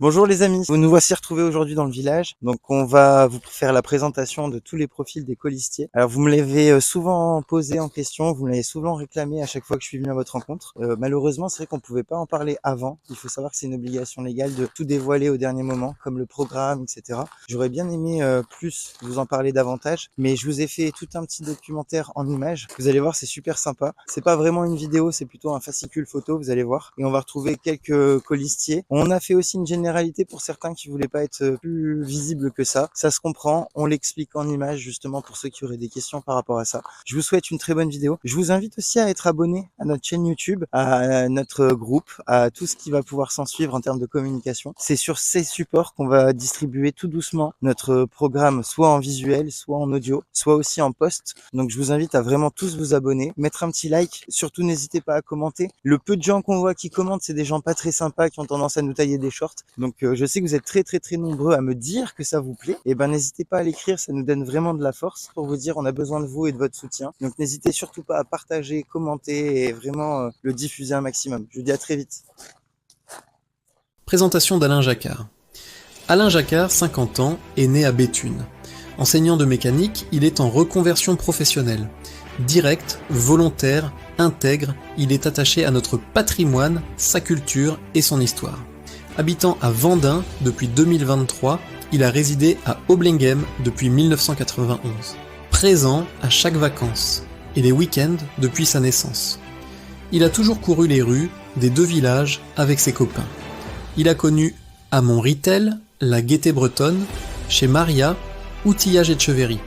Bonjour les amis, nous voici retrouvés aujourd'hui dans le village. Donc on va vous faire la présentation de tous les profils des colistiers. Alors vous me l'avez souvent posé en question, vous me l'avez souvent réclamé à chaque fois que je suis venu à votre rencontre. Malheureusement c'est vrai qu'on pouvait pas en parler avant. Il faut savoir que c'est une obligation légale de tout dévoiler au dernier moment, comme le programme, etc. J'aurais bien aimé plus vous en parler davantage, mais je vous ai fait tout un petit documentaire en images. Vous allez voir, c'est super sympa. C'est pas vraiment une vidéo, c'est plutôt un fascicule photo, vous allez voir. Et on va retrouver quelques colistiers. On a fait aussi une généralité pour certains qui voulaient pas être plus visibles que ça. Ça se comprend, on l'explique en images justement pour ceux qui auraient des questions par rapport à ça. Je vous souhaite une très bonne vidéo. Je vous invite aussi à être abonné à notre chaîne YouTube, à notre groupe, à tout ce qui va pouvoir s'en suivre en termes de communication. C'est sur ces supports qu'on va distribuer tout doucement notre programme, soit en visuel, soit en audio, soit aussi en post. Donc je vous invite à vraiment tous vous abonner, mettre un petit like, surtout n'hésitez pas à commenter. Le peu de gens qu'on voit qui commentent, c'est des gens pas très sympas qui ont tendance à nous tailler des shorts. Donc je sais que vous êtes très nombreux à me dire que ça vous plaît. Et ben n'hésitez pas à l'écrire, ça nous donne vraiment de la force pour vous dire on a besoin de vous et de votre soutien. Donc n'hésitez surtout pas à partager, commenter et vraiment le diffuser un maximum. Je vous dis à très vite. Présentation d'Alain Jacquard. Alain Jacquard, 50 ans, est né à Béthune. Enseignant de mécanique, il est en reconversion professionnelle. Direct, volontaire, intègre, il est attaché à notre patrimoine, sa culture et son histoire. Habitant à Vendin depuis 2023, il a résidé à Oblinghem depuis 1991. Présent à chaque vacances et les week-ends depuis sa naissance. Il a toujours couru les rues des deux villages avec ses copains. Il a connu à Montritel, la Gaîté bretonne, chez Maria, outillage et cheverie,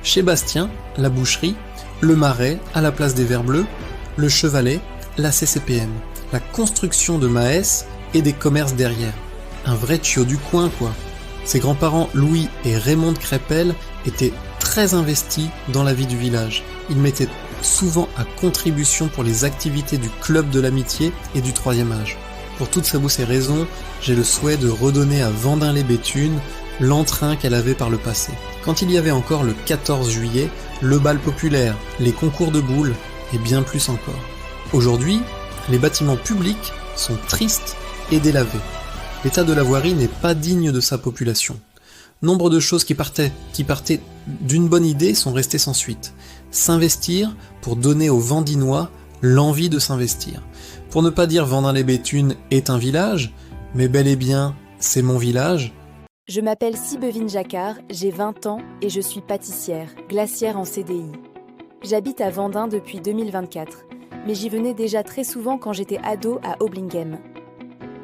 chez Bastien, la boucherie, le Marais à la place des Verts Bleus, le Chevalet, la CCPM, la construction de Maes et des commerces derrière. Un vrai tuyau du coin quoi. Ses grands-parents Louis et Raymond Crépel étaient très investis dans la vie du village. Ils mettaient souvent à contribution pour les activités du club de l'amitié et du troisième âge. Pour toutes ces raisons, j'ai le souhait de redonner à Vendin-les-Béthunes l'entrain qu'elle avait par le passé. Quand il y avait encore le 14 juillet, le bal populaire, les concours de boules et bien plus encore. Aujourd'hui, les bâtiments publics sont tristes et délavés. L'état de la voirie n'est pas digne de sa population. Nombre de choses qui partaient d'une bonne idée sont restées sans suite. S'investir pour donner aux Vendinois l'envie de s'investir. Pour ne pas dire Vendin-les-Béthunes est un village, mais bel et bien, c'est mon village. Je m'appelle Sibevine Jacquard, j'ai 20 ans et je suis pâtissière, glacière en CDI. J'habite à Vendin depuis 2024, mais j'y venais déjà très souvent quand j'étais ado à Oblinghem.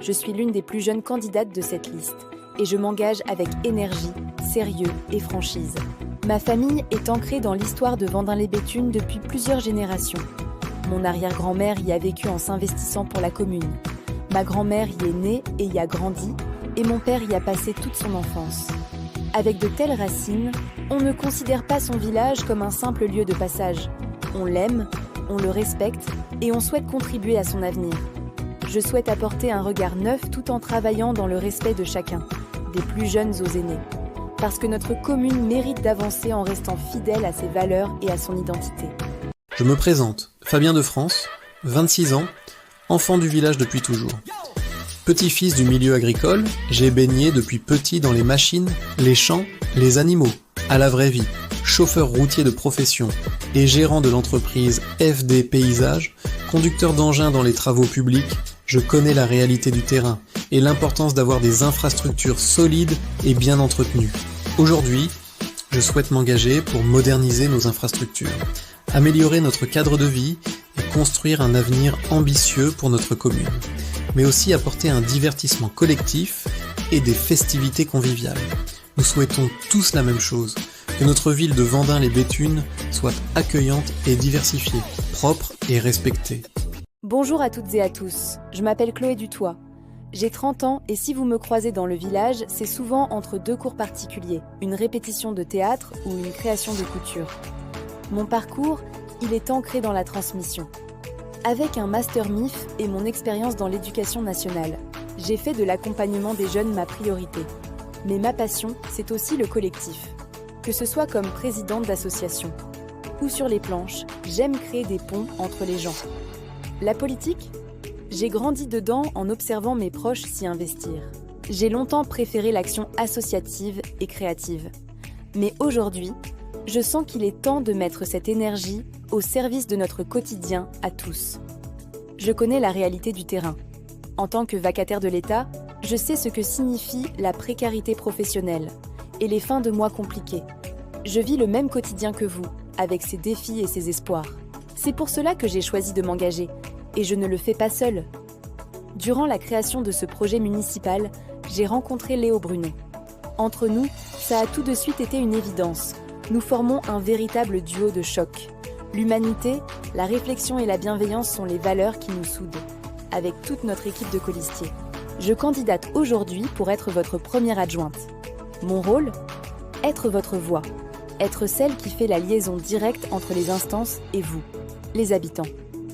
Je suis l'une des plus jeunes candidates de cette liste et je m'engage avec énergie, sérieux et franchise. Ma famille est ancrée dans l'histoire de Vendin-les-Béthunes depuis plusieurs générations. Mon arrière-grand-mère y a vécu en s'investissant pour la commune. Ma grand-mère y est née et y a grandi, et mon père y a passé toute son enfance. Avec de telles racines, on ne considère pas son village comme un simple lieu de passage. On l'aime, on le respecte et on souhaite contribuer à son avenir. Je souhaite apporter un regard neuf tout en travaillant dans le respect de chacun, des plus jeunes aux aînés. Parce que notre commune mérite d'avancer en restant fidèle à ses valeurs et à son identité. Je me présente, Fabien de France, 26 ans, enfant du village depuis toujours. Petit-fils du milieu agricole, j'ai baigné depuis petit dans les machines, les champs, les animaux, à la vraie vie, chauffeur routier de profession et gérant de l'entreprise FD Paysage, conducteur d'engins dans les travaux publics, je connais la réalité du terrain et l'importance d'avoir des infrastructures solides et bien entretenues. Aujourd'hui, je souhaite m'engager pour moderniser nos infrastructures, améliorer notre cadre de vie et construire un avenir ambitieux pour notre commune, mais aussi apporter un divertissement collectif et des festivités conviviales. Nous souhaitons tous la même chose, que notre ville de Vendin-les-Béthunes soit accueillante et diversifiée, propre et respectée. Bonjour à toutes et à tous, je m'appelle Chloé Dutoit. J'ai 30 ans et si vous me croisez dans le village, c'est souvent entre deux cours particuliers, une répétition de théâtre ou une création de couture. Mon parcours, il est ancré dans la transmission. Avec un master MIF et mon expérience dans l'éducation nationale, j'ai fait de l'accompagnement des jeunes ma priorité. Mais ma passion, c'est aussi le collectif. Que ce soit comme présidente d'association ou sur les planches, j'aime créer des ponts entre les gens. La politique ? J'ai grandi dedans en observant mes proches s'y investir. J'ai longtemps préféré l'action associative et créative. Mais aujourd'hui, je sens qu'il est temps de mettre cette énergie au service de notre quotidien à tous. Je connais la réalité du terrain. En tant que vacataire de l'État, je sais ce que signifie la précarité professionnelle et les fins de mois compliquées. Je vis le même quotidien que vous, avec ses défis et ses espoirs. C'est pour cela que j'ai choisi de m'engager, et je ne le fais pas seule. Durant la création de ce projet municipal, j'ai rencontré Léo Bruno. Entre nous, ça a tout de suite été une évidence. Nous formons un véritable duo de choc. L'humanité, la réflexion et la bienveillance sont les valeurs qui nous soudent, avec toute notre équipe de colistiers. Je candidate aujourd'hui pour être votre première adjointe. Mon rôle ? Être votre voix. Être celle qui fait la liaison directe entre les instances et vous, les habitants.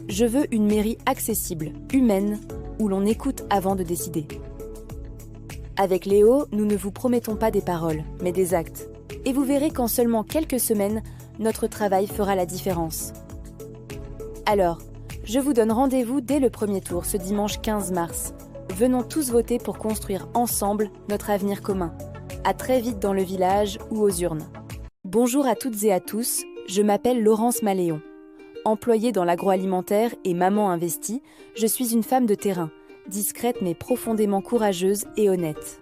Je veux une mairie accessible, humaine, où l'on écoute avant de décider. Avec Léo, nous ne vous promettons pas des paroles, mais des actes. Et vous verrez qu'en seulement quelques semaines, notre travail fera la différence. Alors, je vous donne rendez-vous dès le premier tour, ce dimanche 15 mars. Venons tous voter pour construire ensemble notre avenir commun. À très vite dans le village ou aux urnes. Bonjour à toutes et à tous, je m'appelle Laurence Maléon. Employée dans l'agroalimentaire et maman investie, je suis une femme de terrain, discrète mais profondément courageuse et honnête.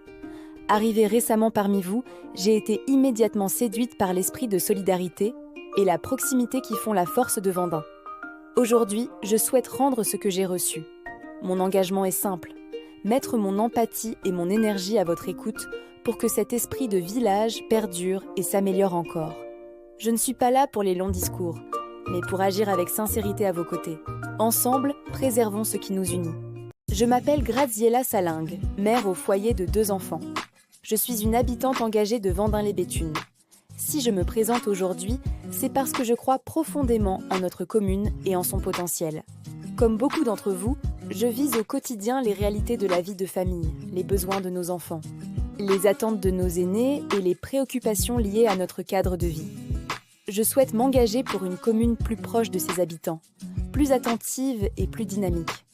Arrivée récemment parmi vous, j'ai été immédiatement séduite par l'esprit de solidarité et la proximité qui font la force de Vendin. Aujourd'hui, je souhaite rendre ce que j'ai reçu. Mon engagement est simple, mettre mon empathie et mon énergie à votre écoute pour que cet esprit de village perdure et s'améliore encore. Je ne suis pas là pour les longs discours, mais pour agir avec sincérité à vos côtés. Ensemble, préservons ce qui nous unit. Je m'appelle Graziella Salingue, mère au foyer de 2 enfants. Je suis une habitante engagée de Vendin-les-Béthunes. Si je me présente aujourd'hui, c'est parce que je crois profondément en notre commune et en son potentiel. Comme beaucoup d'entre vous, je vise au quotidien les réalités de la vie de famille, les besoins de nos enfants, les attentes de nos aînés et les préoccupations liées à notre cadre de vie. Je souhaite m'engager pour une commune plus proche de ses habitants, plus attentive et plus dynamique.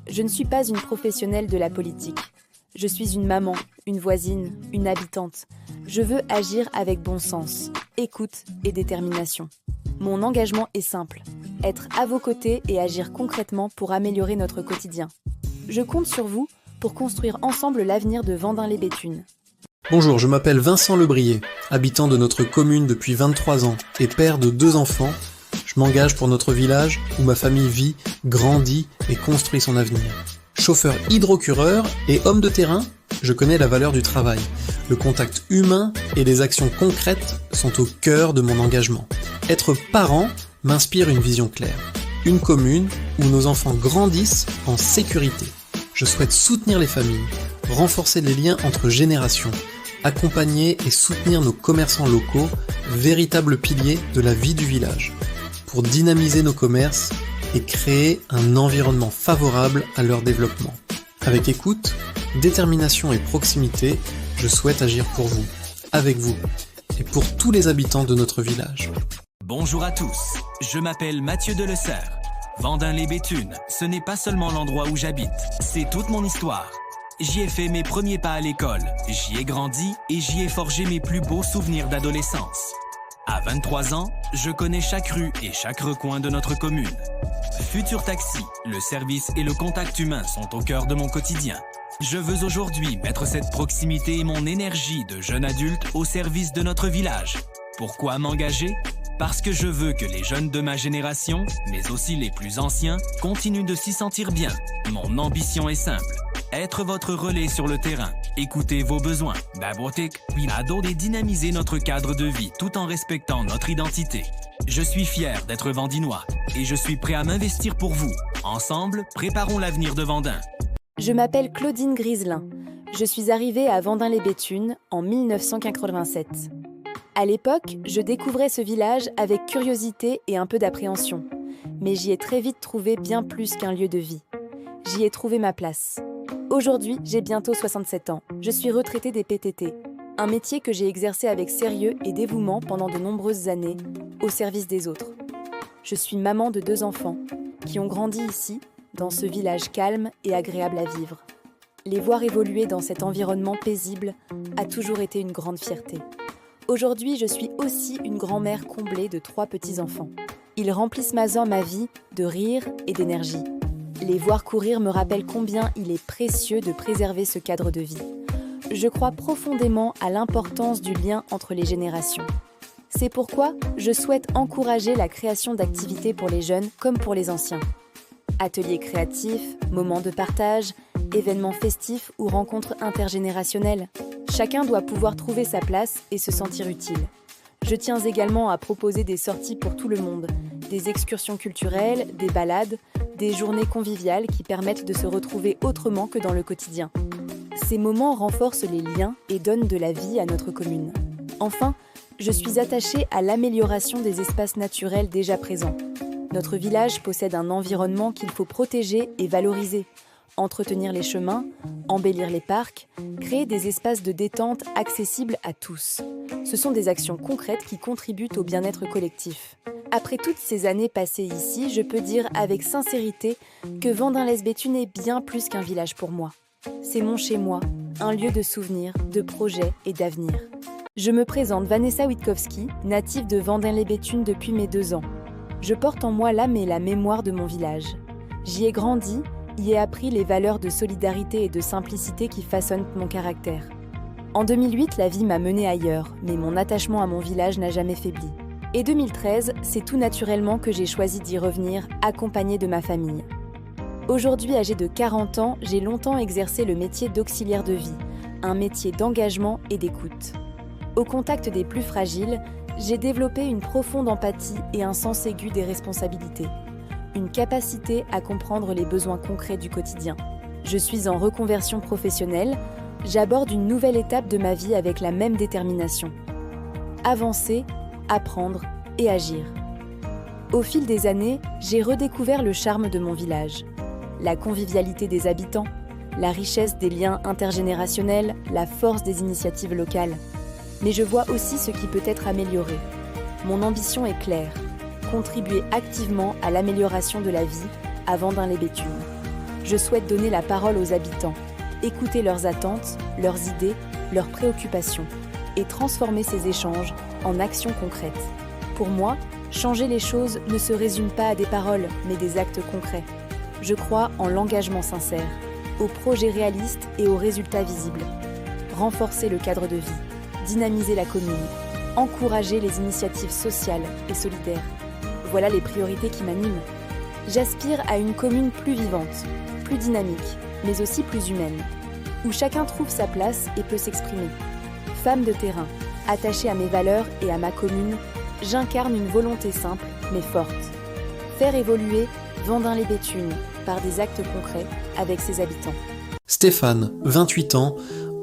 Je ne suis pas une professionnelle de la politique. Je suis une maman, une voisine, une habitante. Je veux agir avec bon sens, écoute et détermination. Mon engagement est simple, être à vos côtés et agir concrètement pour améliorer notre quotidien. Je compte sur vous pour construire ensemble l'avenir de Vendin-les-Béthunes. Bonjour, je m'appelle Vincent Lebrier, habitant de notre commune depuis 23 ans et père de 2 enfants. Je m'engage pour notre village où ma famille vit, grandit et construit son avenir. Chauffeur hydrocureur et homme de terrain, je connais la valeur du travail. Le contact humain et les actions concrètes sont au cœur de mon engagement. Être parent m'inspire une vision claire. Une commune où nos enfants grandissent en sécurité. Je souhaite soutenir les familles, renforcer les liens entre générations, accompagner et soutenir nos commerçants locaux, véritables piliers de la vie du village, pour dynamiser nos commerces et créer un environnement favorable à leur développement. Avec écoute, détermination et proximité, je souhaite agir pour vous, avec vous, et pour tous les habitants de notre village. Bonjour à tous, je m'appelle Mathieu Delessert. Vendin-les-Béthunes, ce n'est pas seulement l'endroit où j'habite, c'est toute mon histoire. J'y ai fait mes premiers pas à l'école, j'y ai grandi et j'y ai forgé mes plus beaux souvenirs d'adolescence. À 23 ans, je connais chaque rue et chaque recoin de notre commune. Futur Taxi, le service et le contact humain sont au cœur de mon quotidien. Je veux aujourd'hui mettre cette proximité et mon énergie de jeune adulte au service de notre village. Pourquoi m'engager ? Parce que je veux que les jeunes de ma génération, mais aussi les plus anciens, continuent de s'y sentir bien. Mon ambition est simple. Être votre relais sur le terrain, écouter vos besoins, et dynamiser notre cadre de vie tout en respectant notre identité. Je suis fier d'être Vendinois et je suis prêt à m'investir pour vous. Ensemble, préparons l'avenir de Vendin. Je m'appelle Claudine Griselin. Je suis arrivée à Vendin-les-Béthunes en 1987. À l'époque, je découvrais ce village avec curiosité et un peu d'appréhension. Mais j'y ai très vite trouvé bien plus qu'un lieu de vie. J'y ai trouvé ma place. Aujourd'hui, j'ai bientôt 67 ans. Je suis retraitée des PTT, un métier que j'ai exercé avec sérieux et dévouement pendant de nombreuses années, au service des autres. Je suis maman de 2 enfants, qui ont grandi ici, dans ce village calme et agréable à vivre. Les voir évoluer dans cet environnement paisible a toujours été une grande fierté. Aujourd'hui, je suis aussi une grand-mère comblée de 3 petits-enfants. Ils remplissent ma vie de rire et d'énergie. Les voir courir me rappelle combien il est précieux de préserver ce cadre de vie. Je crois profondément à l'importance du lien entre les générations. C'est pourquoi je souhaite encourager la création d'activités pour les jeunes comme pour les anciens. Ateliers créatifs, moments de partage, événements festifs ou rencontres intergénérationnelles. Chacun doit pouvoir trouver sa place et se sentir utile. Je tiens également à proposer des sorties pour tout le monde, des excursions culturelles, des balades, des journées conviviales qui permettent de se retrouver autrement que dans le quotidien. Ces moments renforcent les liens et donnent de la vie à notre commune. Enfin, je suis attachée à l'amélioration des espaces naturels déjà présents. Notre village possède un environnement qu'il faut protéger et valoriser. Entretenir les chemins, embellir les parcs, créer des espaces de détente accessibles à tous. Ce sont des actions concrètes qui contribuent au bien-être collectif. Après toutes ces années passées ici, je peux dire avec sincérité que Vendin-lès-Béthune est bien plus qu'un village pour moi. C'est mon chez-moi, un lieu de souvenirs, de projets et d'avenir. Je me présente Vanessa Witkowski, native de Vendin-lès-Béthune depuis mes 2 ans. Je porte en moi l'âme et la mémoire de mon village. J'y ai grandi, y ai appris les valeurs de solidarité et de simplicité qui façonnent mon caractère. En 2008, la vie m'a menée ailleurs, mais mon attachement à mon village n'a jamais faibli. Et 2013, c'est tout naturellement que j'ai choisi d'y revenir, accompagnée de ma famille. Aujourd'hui, âgée de 40 ans, j'ai longtemps exercé le métier d'auxiliaire de vie, un métier d'engagement et d'écoute. Au contact des plus fragiles, j'ai développé une profonde empathie et un sens aigu des responsabilités. Une capacité à comprendre les besoins concrets du quotidien. Je suis en reconversion professionnelle, j'aborde une nouvelle étape de ma vie avec la même détermination. Avancer, apprendre et agir. Au fil des années, j'ai redécouvert le charme de mon village. La convivialité des habitants, la richesse des liens intergénérationnels, la force des initiatives locales. Mais je vois aussi ce qui peut être amélioré. Mon ambition est claire. Contribuer activement à l'amélioration de la vie à Vendin-lès-Béthune. Je souhaite donner la parole aux habitants, écouter leurs attentes, leurs idées, leurs préoccupations et transformer ces échanges en actions concrètes. Pour moi, changer les choses ne se résume pas à des paroles, mais des actes concrets. Je crois en l'engagement sincère, aux projets réalistes et aux résultats visibles. Renforcer le cadre de vie, dynamiser la commune, encourager les initiatives sociales et solidaires. Voilà les priorités qui m'animent. J'aspire à une commune plus vivante, plus dynamique, mais aussi plus humaine, où chacun trouve sa place et peut s'exprimer. Femme de terrain, attachée à mes valeurs et à ma commune, j'incarne une volonté simple mais forte. Faire évoluer Vendin-lès-Béthune par des actes concrets avec ses habitants. Stéphane, 28 ans,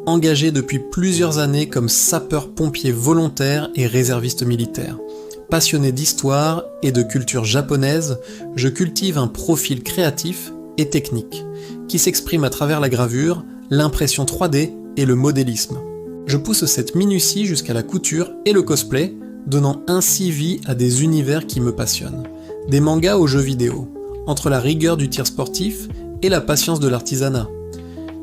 engagé depuis plusieurs années comme sapeur-pompier volontaire et réserviste militaire. Passionné d'histoire et de culture japonaise, je cultive un profil créatif et technique, qui s'exprime à travers la gravure, l'impression 3D et le modélisme. Je pousse cette minutie jusqu'à la couture et le cosplay, donnant ainsi vie à des univers qui me passionnent. Des mangas aux jeux vidéo, entre la rigueur du tir sportif et la patience de l'artisanat.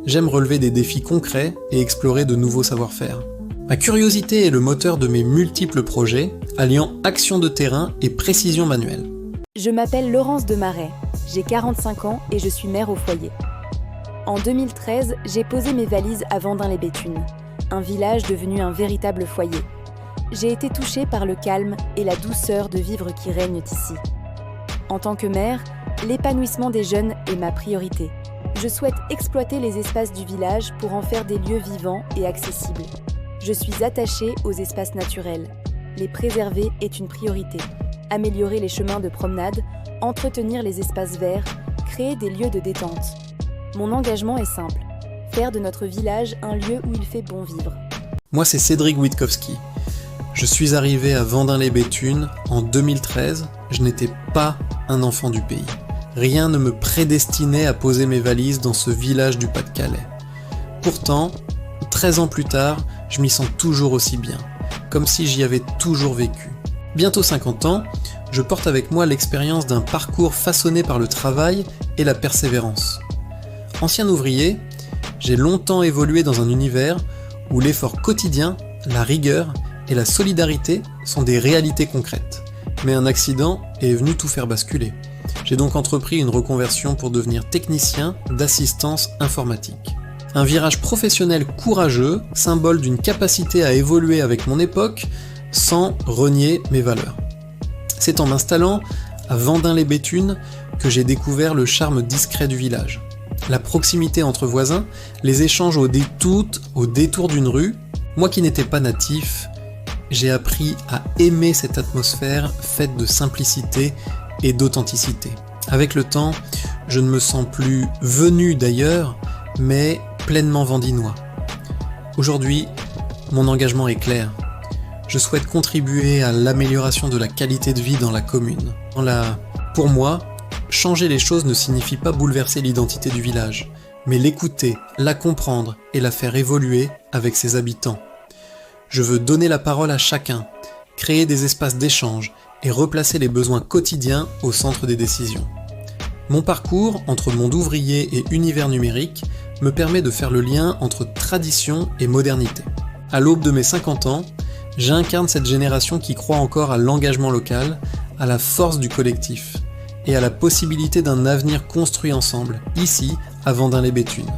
J'aime relever des défis concrets et explorer de nouveaux savoir-faire. Ma curiosité est le moteur de mes multiples projets, alliant action de terrain et précision manuelle. Je m'appelle Laurence Demarais, j'ai 45 ans et je suis mère au foyer. En 2013, j'ai posé mes valises à Vendin-lès-Béthune, un village devenu un véritable foyer. J'ai été touchée par le calme et la douceur de vivre qui règnent ici. En tant que mère, l'épanouissement des jeunes est ma priorité. Je souhaite exploiter les espaces du village pour en faire des lieux vivants et accessibles. Je suis attachée aux espaces naturels. Les préserver est une priorité. Améliorer les chemins de promenade, entretenir les espaces verts, créer des lieux de détente. Mon engagement est simple. Faire de notre village un lieu où il fait bon vivre. Moi, c'est Cédric Witkowski. Je suis arrivé à Vendin-lès-Béthune en 2013. Je n'étais pas un enfant du pays. Rien ne me prédestinait à poser mes valises dans ce village du Pas-de-Calais. Pourtant, 13 ans plus tard, je m'y sens toujours aussi bien, comme si j'y avais toujours vécu. Bientôt 50 ans, je porte avec moi l'expérience d'un parcours façonné par le travail et la persévérance. Ancien ouvrier, J'ai longtemps évolué dans un univers où l'effort quotidien, la rigueur et la solidarité sont des réalités concrètes. Mais un accident est venu tout faire basculer. J'ai donc entrepris une reconversion pour devenir technicien d'assistance informatique. Un virage professionnel courageux, symbole d'une capacité à évoluer avec mon époque sans renier mes valeurs. C'est en m'installant à Vendin-les-Béthunes que j'ai découvert le charme discret du village. La proximité entre voisins, les échanges au détour d'une rue. Moi qui n'étais pas natif, j'ai appris à aimer cette atmosphère faite de simplicité et d'authenticité. Avec le temps, je ne me sens plus venu d'ailleurs, mais pleinement vendinois. Aujourd'hui, mon engagement est clair. Je souhaite contribuer à l'amélioration de la qualité de vie dans la commune. Pour moi, changer les choses ne signifie pas bouleverser l'identité du village, mais l'écouter, la comprendre et la faire évoluer avec ses habitants. Je veux donner la parole à chacun, créer des espaces d'échange et replacer les besoins quotidiens au centre des décisions. Mon parcours entre monde ouvrier et univers numérique me permet de faire le lien entre tradition et modernité. À l'aube de mes 50 ans, j'incarne cette génération qui croit encore à l'engagement local, à la force du collectif et à la possibilité d'un avenir construit ensemble, ici, à Vendin-les-Béthunes.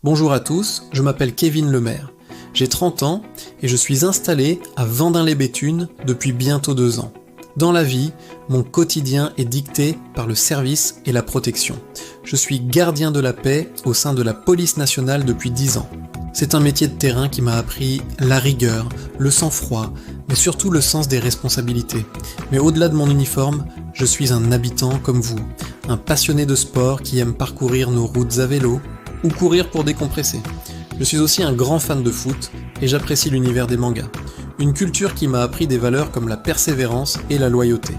Bonjour à tous, je m'appelle Kevin Lemaire. J'ai 30 ans et je suis installé à Vendin-les-Béthunes depuis bientôt 2 ans. Dans la vie, mon quotidien est dicté par le service et la protection. Je suis gardien de la paix au sein de la police nationale depuis 10 ans. C'est un métier de terrain qui m'a appris la rigueur, le sang-froid, mais surtout le sens des responsabilités. Mais au-delà de mon uniforme, je suis un habitant comme vous, un passionné de sport qui aime parcourir nos routes à vélo ou courir pour décompresser. Je suis aussi un grand fan de foot et j'apprécie l'univers des mangas. Une culture qui m'a appris des valeurs comme la persévérance et la loyauté.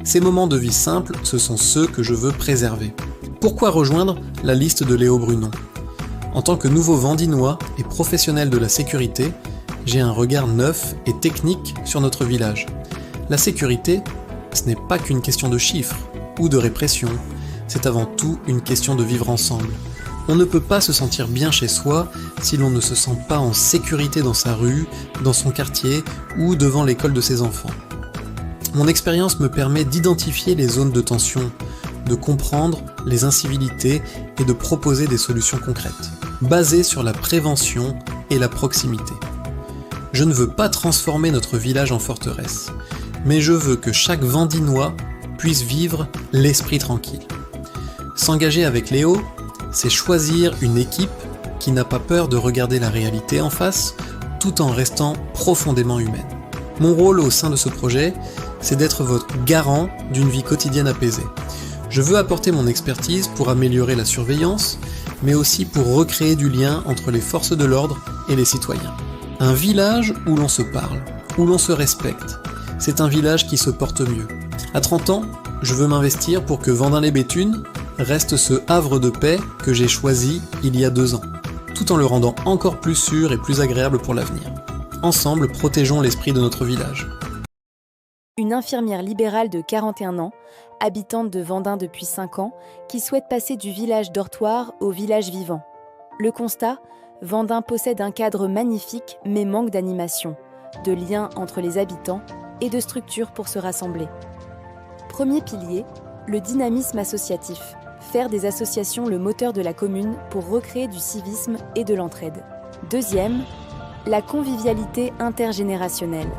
Ces moments de vie simples, ce sont ceux que je veux préserver. Pourquoi rejoindre la liste de Léo Brunon ? En tant que nouveau Vendinois et professionnel de la sécurité, j'ai un regard neuf et technique sur notre village. La sécurité, ce n'est pas qu'une question de chiffres ou de répression, c'est avant tout une question de vivre ensemble. On ne peut pas se sentir bien chez soi si l'on ne se sent pas en sécurité dans sa rue, dans son quartier ou devant l'école de ses enfants. Mon expérience me permet d'identifier les zones de tension, de comprendre les incivilités et de proposer des solutions concrètes, basées sur la prévention et la proximité. Je ne veux pas transformer notre village en forteresse, mais je veux que chaque Vendinois puisse vivre l'esprit tranquille. S'engager avec Léo, c'est choisir une équipe qui n'a pas peur de regarder la réalité en face, tout en restant profondément humaine. Mon rôle au sein de ce projet, c'est d'être votre garant d'une vie quotidienne apaisée. Je veux apporter mon expertise pour améliorer la surveillance, mais aussi pour recréer du lien entre les forces de l'ordre et les citoyens. Un village où l'on se parle, où l'on se respecte, c'est un village qui se porte mieux. À 30 ans, je veux m'investir pour que Vendin-les-Béthunes reste ce havre de paix que j'ai choisi il y a 2 ans, tout en le rendant encore plus sûr et plus agréable pour l'avenir. Ensemble, protégeons l'esprit de notre village. Une infirmière libérale de 41 ans, habitante de Vendin depuis 5 ans, qui souhaite passer du village dortoir au village vivant. Le constat, Vendin possède un cadre magnifique mais manque d'animation, de liens entre les habitants et de structures pour se rassembler. Premier pilier, le dynamisme associatif. Faire des associations le moteur de la commune pour recréer du civisme et de l'entraide. Deuxième, la convivialité intergénérationnelle.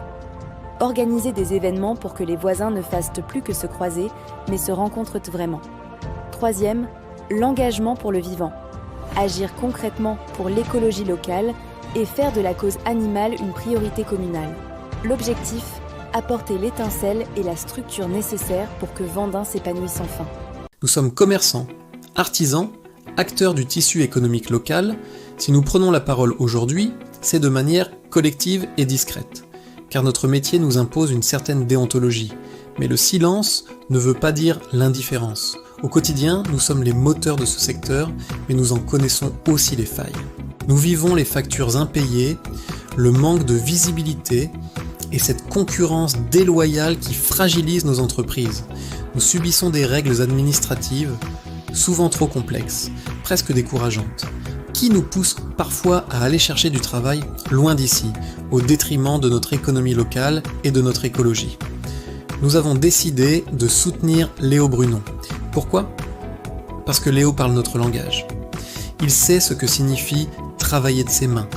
Organiser des événements pour que les voisins ne fassent plus que se croiser, mais se rencontrent vraiment. Troisième, l'engagement pour le vivant. Agir concrètement pour l'écologie locale et faire de la cause animale une priorité communale. L'objectif, apporter l'étincelle et la structure nécessaires pour que Vendin s'épanouisse enfin. Nous sommes commerçants, artisans, acteurs du tissu économique local. Si nous prenons la parole aujourd'hui, c'est de manière collective et discrète, car notre métier nous impose une certaine déontologie. Mais le silence ne veut pas dire l'indifférence. Au quotidien, nous sommes les moteurs de ce secteur, mais nous en connaissons aussi les failles. Nous vivons les factures impayées, le manque de visibilité et cette concurrence déloyale qui fragilise nos entreprises. Nous subissons des règles administratives, souvent trop complexes, presque décourageantes, qui nous pousse parfois à aller chercher du travail loin d'ici, au détriment de notre économie locale et de notre écologie. Nous avons décidé de soutenir Léo Brunon. Pourquoi ? Parce que Léo parle notre langage. Il sait ce que signifie travailler de ses mains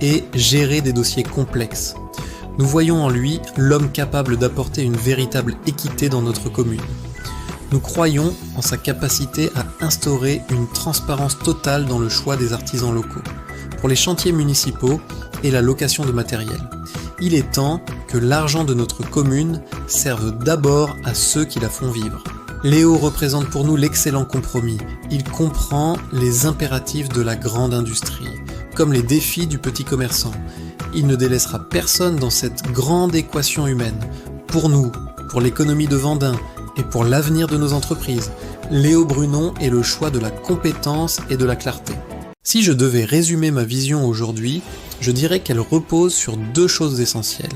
et gérer des dossiers complexes. Nous voyons en lui l'homme capable d'apporter une véritable équité dans notre commune. Nous croyons en sa capacité à instaurer une transparence totale dans le choix des artisans locaux, pour les chantiers municipaux et la location de matériel. Il est temps que l'argent de notre commune serve d'abord à ceux qui la font vivre. Léo représente pour nous l'excellent compromis. Il comprend les impératifs de la grande industrie, comme les défis du petit commerçant. Il ne délaissera personne dans cette grande équation humaine. Pour nous, pour l'économie de Vendin et pour l'avenir de nos entreprises, Léo Brunon est le choix de la compétence et de la clarté. Si je devais résumer ma vision aujourd'hui, je dirais qu'elle repose sur deux choses essentielles,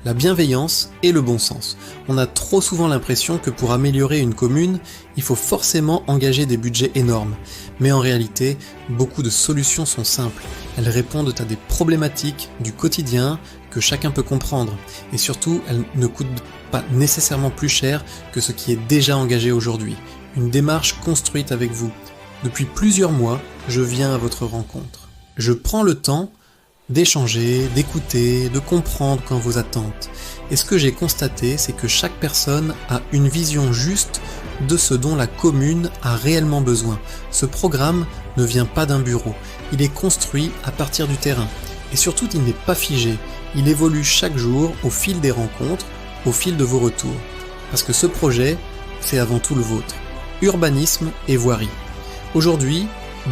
la bienveillance et le bon sens. On a trop souvent l'impression que pour améliorer une commune, il faut forcément engager des budgets énormes. Mais en réalité, beaucoup de solutions sont simples. Elles répondent à des problématiques du quotidien que chacun peut comprendre. Et surtout, elles ne coûtent pas nécessairement plus cher que ce qui est déjà engagé aujourd'hui. Une démarche construite avec vous. Depuis plusieurs mois, je viens à votre rencontre. Je prends le temps d'échanger, d'écouter, de comprendre vos attentes. Et ce que j'ai constaté, c'est que chaque personne a une vision juste de ce dont la commune a réellement besoin. Ce programme ne vient pas d'un bureau, il est construit à partir du terrain. Et surtout, il n'est pas figé, il évolue chaque jour au fil des rencontres, au fil de vos retours. Parce que ce projet, c'est avant tout le vôtre. Urbanisme et voirie. Aujourd'hui,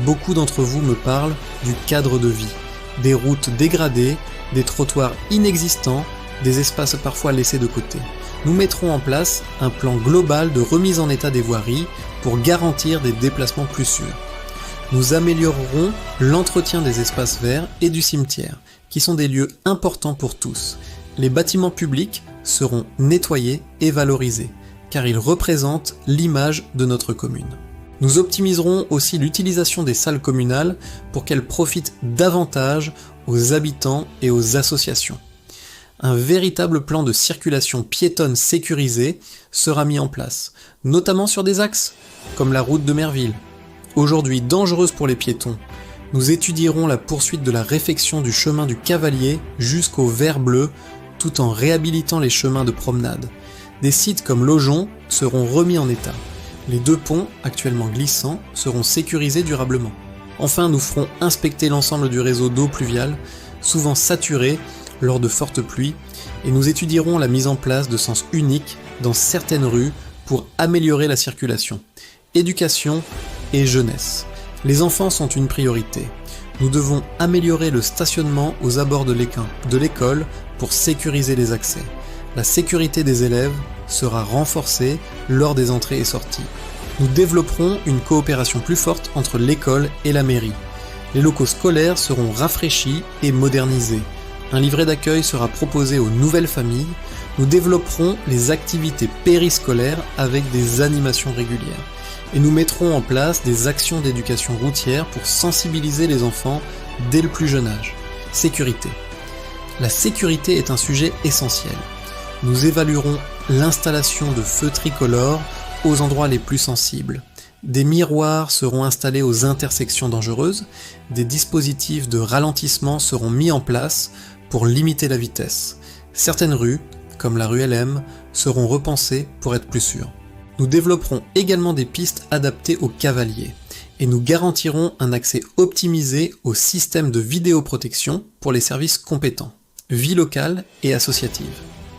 beaucoup d'entre vous me parlent du cadre de vie. Des routes dégradées, des trottoirs inexistants, des espaces parfois laissés de côté. Nous mettrons en place un plan global de remise en état des voiries pour garantir des déplacements plus sûrs. Nous améliorerons l'entretien des espaces verts et du cimetière, qui sont des lieux importants pour tous. Les bâtiments publics seront nettoyés et valorisés, car ils représentent l'image de notre commune. Nous optimiserons aussi l'utilisation des salles communales pour qu'elles profitent davantage aux habitants et aux associations. Un véritable plan de circulation piétonne sécurisé sera mis en place, notamment sur des axes comme la route de Merville. Aujourd'hui dangereuse pour les piétons, nous étudierons la poursuite de la réfection du chemin du Cavalier jusqu'au Vert Bleu, tout en réhabilitant les chemins de promenade. Des sites comme Laujon seront remis en état. Les deux ponts, actuellement glissants, seront sécurisés durablement. Enfin, nous ferons inspecter l'ensemble du réseau d'eau pluviale, souvent saturé lors de fortes pluies, et nous étudierons la mise en place de sens uniques dans certaines rues pour améliorer la circulation. Éducation et jeunesse. Les enfants sont une priorité. Nous devons améliorer le stationnement aux abords de l'école pour sécuriser les accès. La sécurité des élèves sera renforcée lors des entrées et sorties. Nous développerons une coopération plus forte entre l'école et la mairie. Les locaux scolaires seront rafraîchis et modernisés. Un livret d'accueil sera proposé aux nouvelles familles. Nous développerons les activités périscolaires avec des animations régulières. Et nous mettrons en place des actions d'éducation routière pour sensibiliser les enfants dès le plus jeune âge. Sécurité. La sécurité est un sujet essentiel. Nous évaluerons l'installation de feux tricolores aux endroits les plus sensibles. Des miroirs seront installés aux intersections dangereuses, des dispositifs de ralentissement seront mis en place pour limiter la vitesse. Certaines rues, comme la rue LM, seront repensées pour être plus sûres. Nous développerons également des pistes adaptées aux cavaliers et nous garantirons un accès optimisé au système de vidéoprotection pour les services compétents. Vie locale et associative.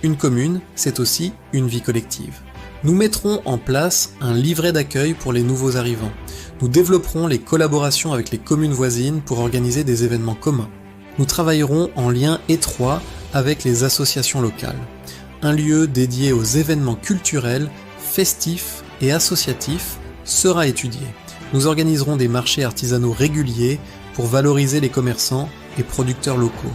Une commune, c'est aussi une vie collective. Nous mettrons en place un livret d'accueil pour les nouveaux arrivants. Nous développerons les collaborations avec les communes voisines pour organiser des événements communs. Nous travaillerons en lien étroit avec les associations locales. Un lieu dédié aux événements culturels, festifs et associatifs sera étudié. Nous organiserons des marchés artisanaux réguliers pour valoriser les commerçants et producteurs locaux.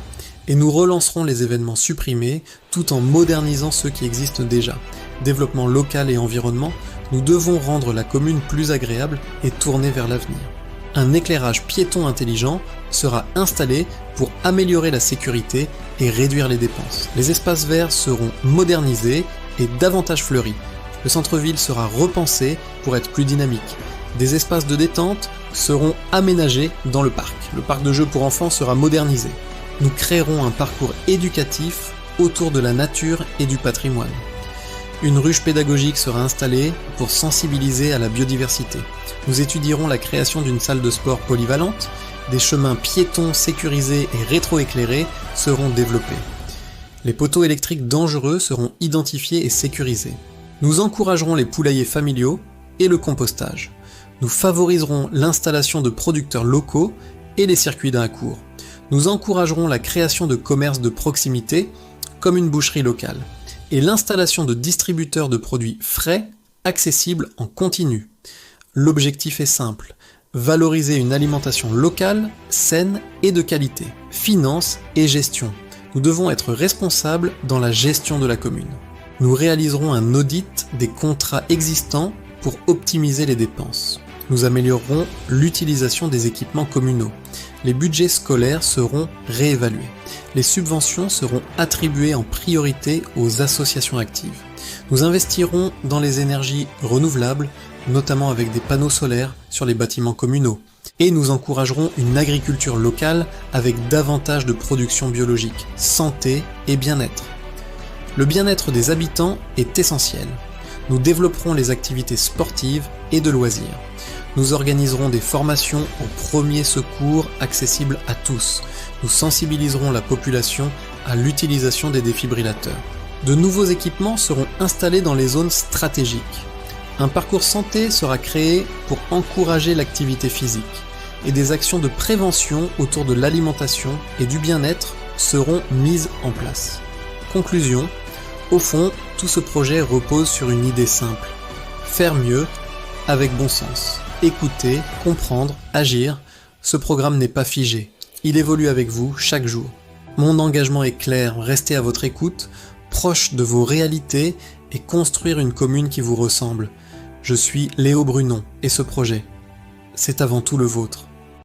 Et nous relancerons les événements supprimés tout en modernisant ceux qui existent déjà. Développement local et environnement, nous devons rendre la commune plus agréable et tournée vers l'avenir. un éclairage piéton intelligent sera installé pour améliorer la sécurité et réduire les dépenses. Les espaces verts seront modernisés et davantage fleuris. Le centre-ville sera repensé pour être plus dynamique. Des espaces de détente seront aménagés dans le parc. Le parc de jeux pour enfants sera modernisé. Nous créerons un parcours éducatif autour de la nature et du patrimoine. Une ruche pédagogique sera installée pour sensibiliser à la biodiversité. Nous étudierons la création d'une salle de sport polyvalente. Des chemins piétons sécurisés et rétroéclairés seront développés. Les poteaux électriques dangereux seront identifiés et sécurisés. Nous encouragerons les poulaillers familiaux et le compostage. Nous favoriserons l'installation de producteurs locaux et les circuits d'un cours. Nous encouragerons la création de commerces de proximité, comme une boucherie locale, et l'installation de distributeurs de produits frais, accessibles en continu. L'objectif est simple, valoriser une alimentation locale, saine et de qualité. Finance et gestion. Nous devons être responsables dans la gestion de la commune. Nous réaliserons un audit des contrats existants pour optimiser les dépenses. Nous améliorerons l'utilisation des équipements communaux. Les budgets scolaires seront réévalués. Les subventions seront attribuées en priorité aux associations actives. Nous investirons dans les énergies renouvelables, notamment avec des panneaux solaires sur les bâtiments communaux. Et nous encouragerons une agriculture locale avec davantage de production biologique, santé et bien-être. Le bien-être des habitants est essentiel. Nous développerons les activités sportives et de loisirs. Nous organiserons des formations aux premiers secours accessibles à tous. Nous sensibiliserons la population à l'utilisation des défibrillateurs. De nouveaux équipements seront installés dans les zones stratégiques. Un parcours santé sera créé pour encourager l'activité physique et des actions de prévention autour de l'alimentation et du bien-être seront mises en place. Conclusion, au fond, tout ce projet repose sur une idée simple. Faire mieux avec bon sens. Écouter, comprendre, agir. Ce programme n'est pas figé. Il évolue avec vous chaque jour. Mon engagement est clair, restez à votre écoute, proche de vos réalités et construire une commune qui vous ressemble. Je suis Léo Brunon et ce projet, c'est avant tout le vôtre.